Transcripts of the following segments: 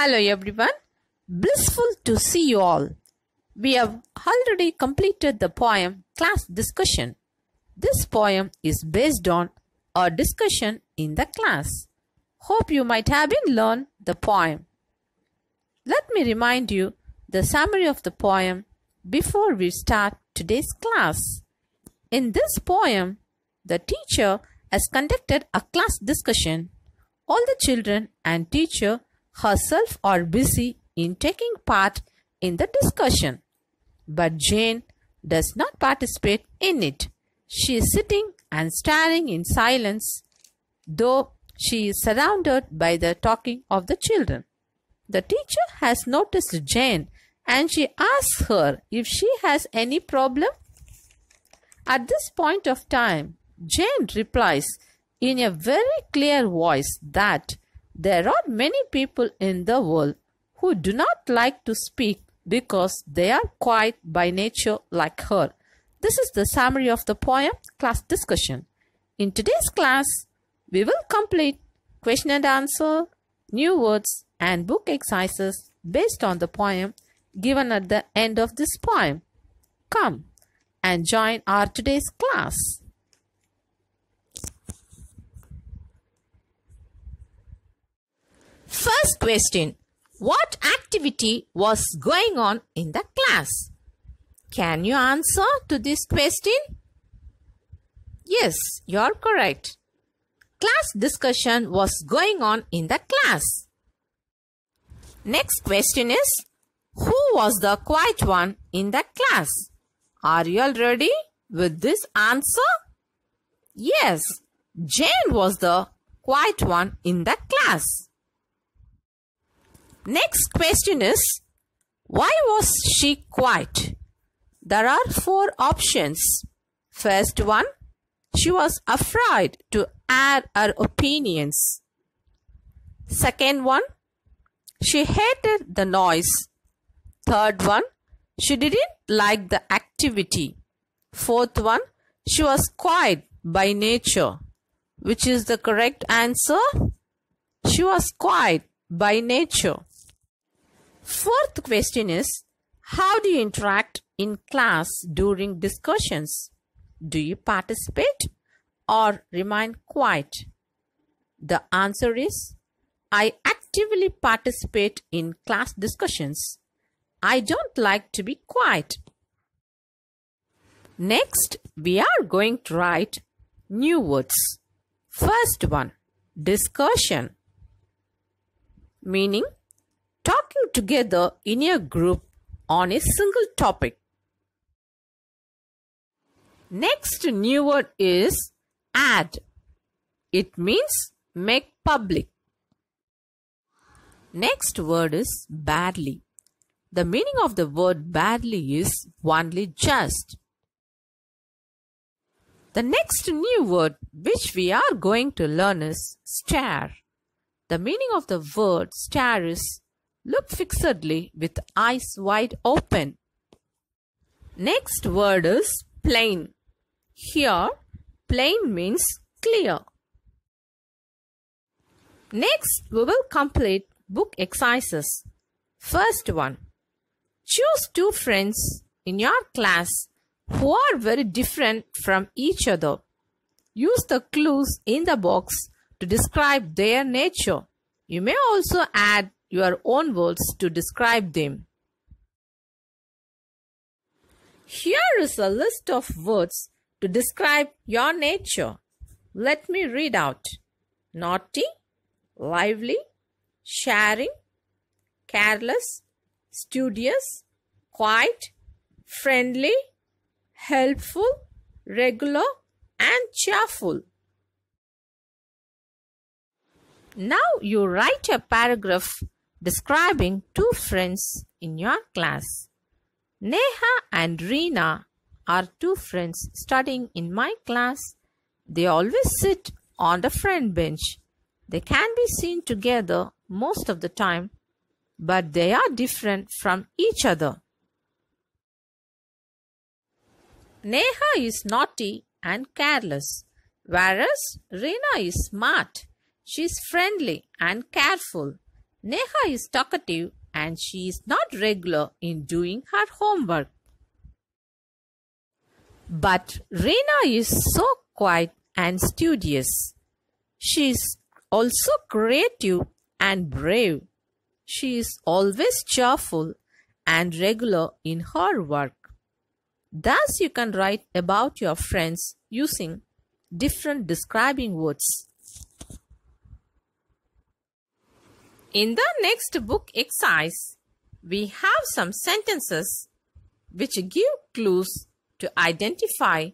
Hello everyone, blissful to see you all. We have already completed the poem Class Discussion. This poem is based on a discussion in the class. Hope you might have been learned the poem. Let me remind you the summary of the poem before we start today's class. In this poem, the teacher has conducted a class discussion. All the children and teacher herself are busy in taking part in the discussion. But Jane does not participate in it. She is sitting and staring in silence, though she is surrounded by the talking of the children. The teacher has noticed Jane and she asks her if she has any problem. At this point of time, Jane replies in a very clear voice that there are many people in the world who do not like to speak because they are quiet by nature like her. This is the summary of the poem Class Discussion. In today's class, we will complete question and answer, new words and book exercises based on the poem given at the end of this poem. Come and join our today's class. First question. What activity was going on in the class? Can you answer to this question? Yes, you are correct. Class discussion was going on in the class. Next question is, who was the quiet one in the class? Are you all ready with this answer? Yes, Jane was the quiet one in the class. Next question is, why was she quiet? There are 4 options. First one, she was afraid to add her opinions. Second one, she hated the noise. Third one, she didn't like the activity. Fourth one, she was quiet by nature. Which is the correct answer? She was quiet by nature. Fourth question is, how do you interact in class during discussions? Do you participate or remain quiet? The answer is, I actively participate in class discussions. I don't like to be quiet. Next, we are going to write new words. First one, discussion, meaning talking together in a group on a single topic. Next new word is add. It means make public. Next word is badly. The meaning of the word badly is only just. The next new word which we are going to learn is stare. The meaning of the word stare is look fixedly with eyes wide open. Next word is plain. Here, plain means clear. Next, we will complete book exercises. First one, choose 2 friends in your class who are very different from each other. Use the clues in the box to describe their nature. You may also add your own words to describe them. Here is a list of words to describe your nature. Let me read out. Naughty, lively, sharing, careless, studious, quiet, friendly, helpful, regular, and cheerful. Now you write a paragraph describing 2 friends in your class. Neha and Reena are 2 friends studying in my class. They always sit on the front bench. They can be seen together most of the time, but they are different from each other. Neha is naughty and careless, whereas Reena is smart. She is friendly and careful. Neha is talkative and she is not regular in doing her homework. But Reena is so quiet and studious. She is also creative and brave. She is always cheerful and regular in her work. Thus, you can write about your friends using different describing words. In the next book exercise, we have some sentences which give clues to identify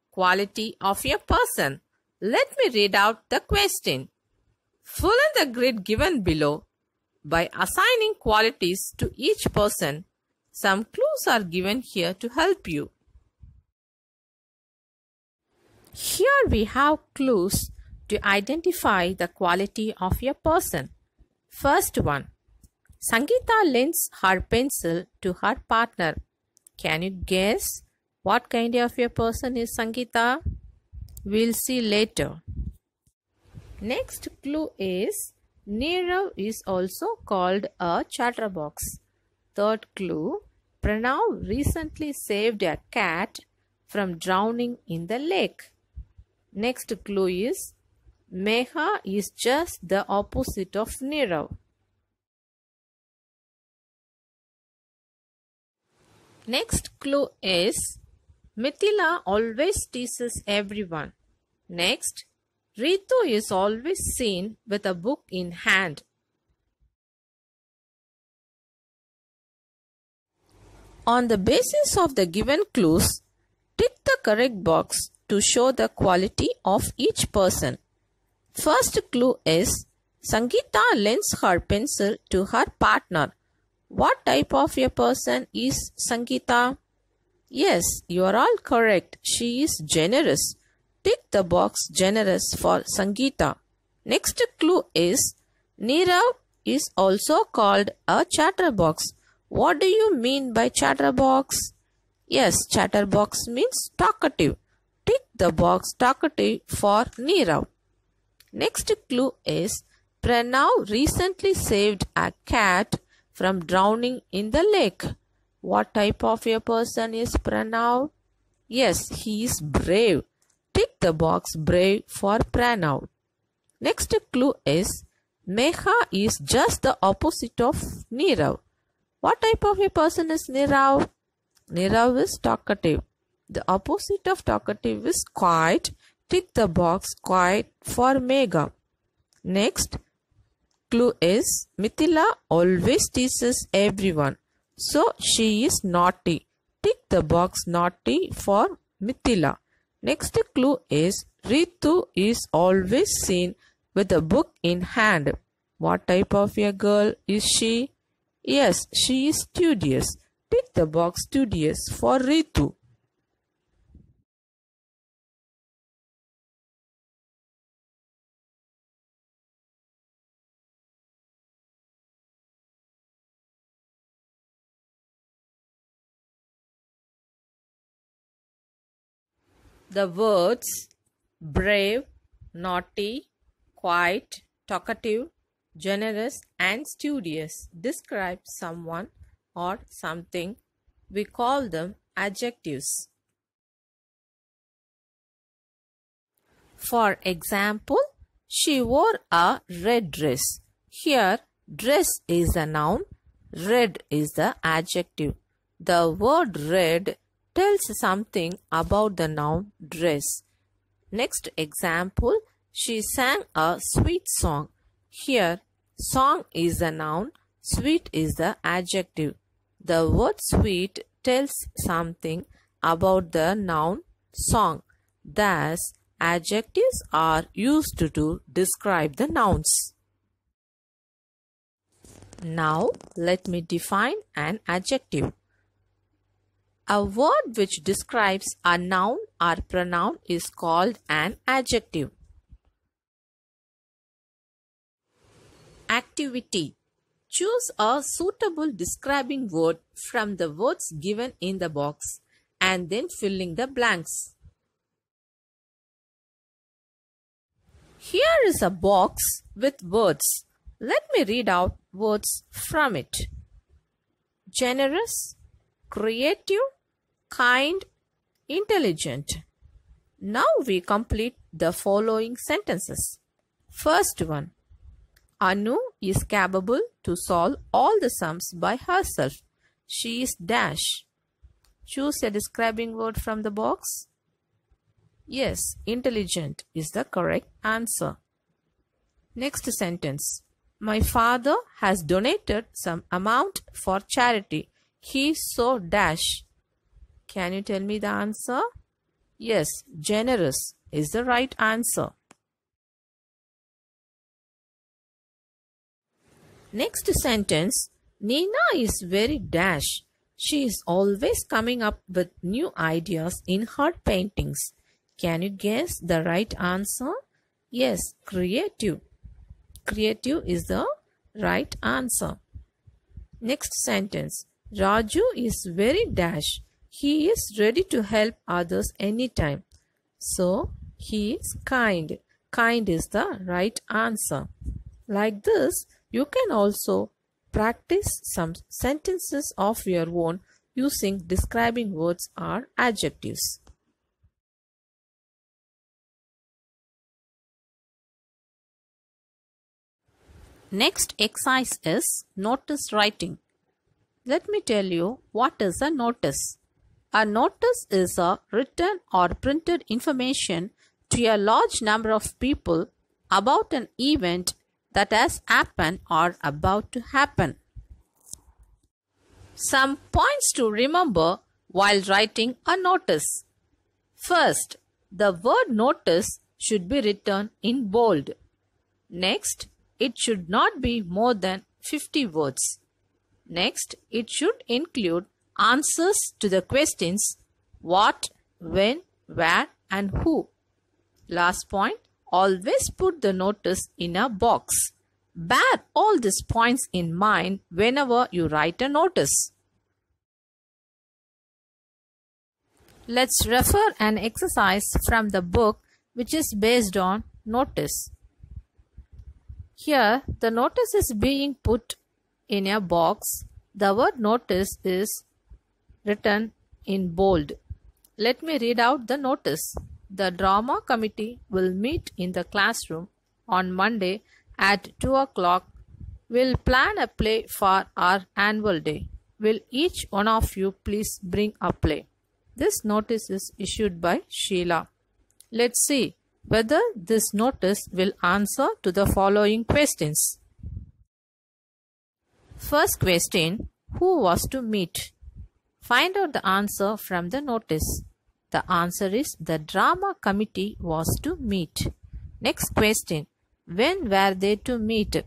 quality of a person. Let me read out the question. Fill in the grid given below by assigning qualities to each person. Some clues are given here to help you. Here we have clues to identify the quality of a person. First one. Sangeeta lends her pencil to her partner. Can you guess what kind of a person is Sangeeta? We'll see later. Next clue is Nirav is also called a chatterbox. Third clue, Pranav recently saved a cat from drowning in the lake. Next clue is Meha is just the opposite of Nirav. Next clue is Mithila always teases everyone. Next, Ritu is always seen with a book in hand. On the basis of the given clues, tick the correct box to show the quality of each person. First clue is Sangeeta lends her pencil to her partner. What type of a person is Sangeeta? Yes, you are all correct. She is generous. Tick the box generous for Sangeeta. Next clue is Nirav is also called a chatterbox. What do you mean by chatterbox? Yes, chatterbox means talkative. Tick the box talkative for Nirav. Next clue is Pranav recently saved a cat from drowning in the lake. What type of a person is Pranav? Yes, he is brave. Tick the box brave for Pranav. Next clue is Meha is just the opposite of Nirav. What type of a person is Nirav? Nirav is talkative. The opposite of talkative is quiet. Tick the box quiet for Megha. Next clue is Mithila always teases everyone. So she is naughty. Tick the box naughty for Mithila. Next clue is Ritu is always seen with a book in hand. What type of a girl is she? Yes, she is studious. Tick the box studious for Ritu. The words brave, naughty, quiet, talkative, generous and studious describe someone or something. We call them adjectives. For example, she wore a red dress. Here, dress is the noun, red is the adjective. The word red tells something about the noun dress. Next example, she sang a sweet song. Here, song is the noun, sweet is the adjective. The word sweet tells something about the noun song. Thus, adjectives are used to describe the nouns. Now, let me define an adjective. A word which describes a noun or pronoun is called an adjective. Activity. Choose a suitable describing word from the words given in the box and then fill in the blanks. Here is a box with words. Let me read out words from it. Generous, creative, kind, intelligent. Now we complete the following sentences. First one. Anu is capable to solve all the sums by herself. She is dash. Choose a describing word from the box. Yes, intelligent is the correct answer. Next sentence. My father has donated some amount for charity. He is so dash. Can you tell me the answer? Yes, generous is the right answer. Next sentence. Nina is very dash. She is always coming up with new ideas in her paintings. Can you guess the right answer? Yes, creative. Creative is the right answer. Next sentence. Raju is very dash. He is ready to help others anytime. So, he is kind. Kind is the right answer. Like this, you can also practice some sentences of your own using describing words or adjectives. Next exercise is notice writing. Let me tell you what is a notice. A notice is a written or printed information to a large number of people about an event that has happened or about to happen. Some points to remember while writing a notice. First, the word notice should be written in bold. Next, it should not be more than 50 words. Next, it should include answers to the questions what, when, where and who. Last point, always put the notice in a box. Bear all these points in mind whenever you write a notice. Let's refer an exercise from the book which is based on notice. Here, the notice is being put in a box. The word notice is written in bold. Let me read out the notice. The drama committee will meet in the classroom on Monday at 2 o'clock. We'll plan a play for our annual day. Will each one of you please bring a play? This notice is issued by Sheila. Let's see whether this notice will answer to the following questions. First question, who was to meet? Find out the answer from the notice. The answer is the drama committee was to meet. Next question, when were they to meet?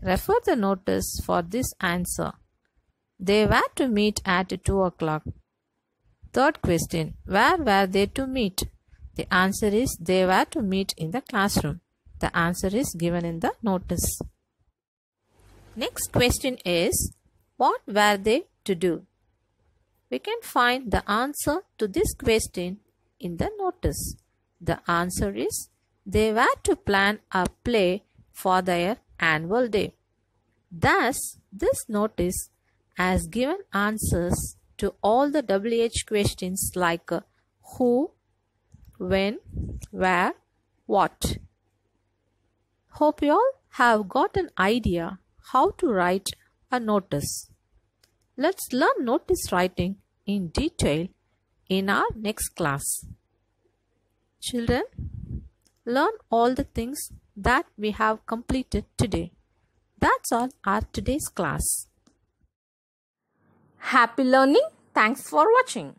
Refer the notice for this answer. They were to meet at 2 o'clock. Third question, where were they to meet? The answer is they were to meet in the classroom. The answer is given in the notice. Next question is, what were they to do? We can find the answer to this question in the notice. The answer is, they were to plan a play for their annual day. Thus, this notice has given answers to all the WH questions like who, when, where, what. Hope you all have got an idea how to write a notice. Let's learn notice writing in detail in our next class. Children, learn all the things that we have completed today. That's all our today's class. Happy learning. Thanks for watching.